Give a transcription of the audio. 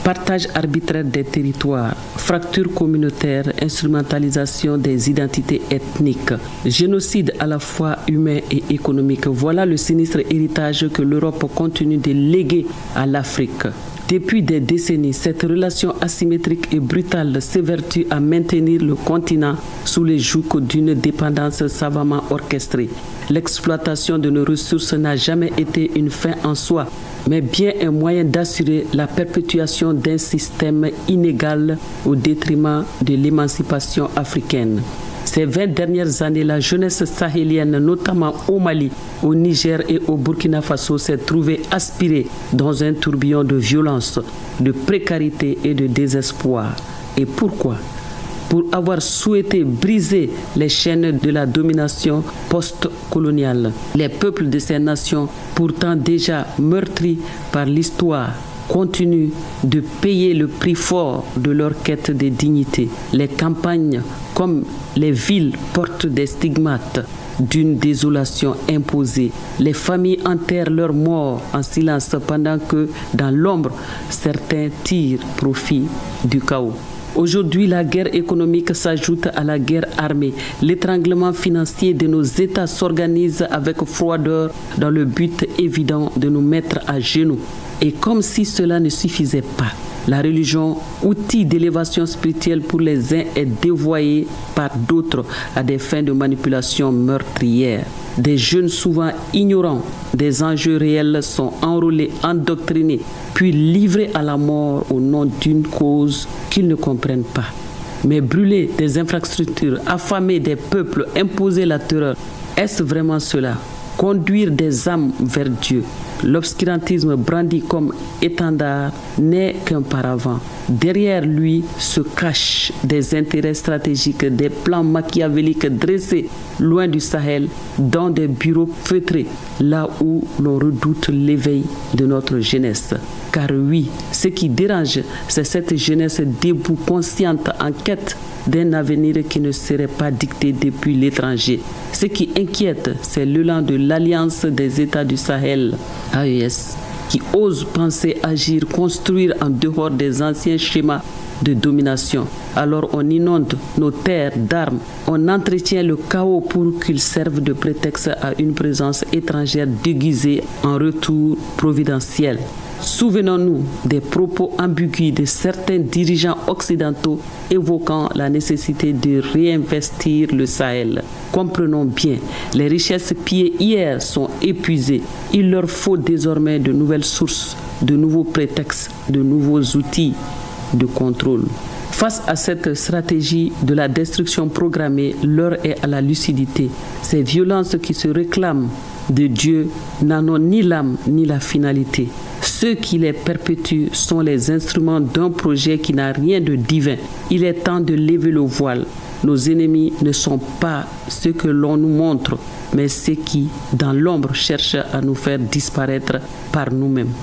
Partage arbitraire des territoires, fracture communautaire, instrumentalisation des identités ethniques, génocide à la fois humain et économique. Voilà le sinistre héritage que l'Europe continue de léguer à l'Afrique. Depuis des décennies, cette relation asymétrique et brutale s'évertue à maintenir le continent sous les jougs d'une dépendance savamment orchestrée. L'exploitation de nos ressources n'a jamais été une fin en soi, mais bien un moyen d'assurer la perpétuation d'un système inégal au détriment de l'émancipation africaine. Ces 20 dernières années, la jeunesse sahélienne, notamment au Mali, au Niger et au Burkina Faso, s'est trouvée aspirée dans un tourbillon de violence, de précarité et de désespoir. Et pourquoi ? Pour avoir souhaité briser les chaînes de la domination post-coloniale. Les peuples de ces nations, pourtant déjà meurtris par l'histoire, continuent de payer le prix fort de leur quête de dignité. Les campagnes comme les villes portent des stigmates d'une désolation imposée. Les familles enterrent leurs morts en silence pendant que, dans l'ombre, certains tirent profit du chaos. Aujourd'hui, la guerre économique s'ajoute à la guerre armée. L'étranglement financier de nos États s'organise avec froideur dans le but évident de nous mettre à genoux. Et comme si cela ne suffisait pas, la religion, outil d'élévation spirituelle pour les uns, est dévoyée par d'autres à des fins de manipulation meurtrière. Des jeunes souvent ignorants des enjeux réels sont enrôlés, endoctrinés, puis livrés à la mort au nom d'une cause qu'ils ne comprennent pas. Mais brûler des infrastructures, affamer des peuples, imposer la terreur, est-ce vraiment cela ? Conduire des âmes vers Dieu. L'obscurantisme brandi comme étendard n'est qu'un paravent. Derrière lui se cachent des intérêts stratégiques, des plans machiavéliques dressés loin du Sahel, dans des bureaux feutrés, là où l'on redoute l'éveil de notre jeunesse. Car oui, ce qui dérange, c'est cette jeunesse debout, consciente, en quête d'un avenir qui ne serait pas dicté depuis l'étranger. Ce qui inquiète, c'est l'élan de l'Alliance des États du Sahel, AES, qui ose penser, agir, construire en dehors des anciens schémas de domination. Alors on inonde nos terres d'armes, on entretient le chaos pour qu'il serve de prétexte à une présence étrangère déguisée en retour providentiel. Souvenons-nous des propos ambigus de certains dirigeants occidentaux évoquant la nécessité de réinvestir le Sahel. Comprenons bien, les richesses pillées hier sont épuisées. Il leur faut désormais de nouvelles sources, de nouveaux prétextes, de nouveaux outils de contrôle. Face à cette stratégie de la destruction programmée, l'heure est à la lucidité. Ces violences qui se réclament de Dieu n'en ont ni l'âme ni la finalité. Ceux qui les perpétuent sont les instruments d'un projet qui n'a rien de divin. Il est temps de lever le voile. Nos ennemis ne sont pas ceux que l'on nous montre, mais ceux qui, dans l'ombre, cherchent à nous faire disparaître par nous-mêmes.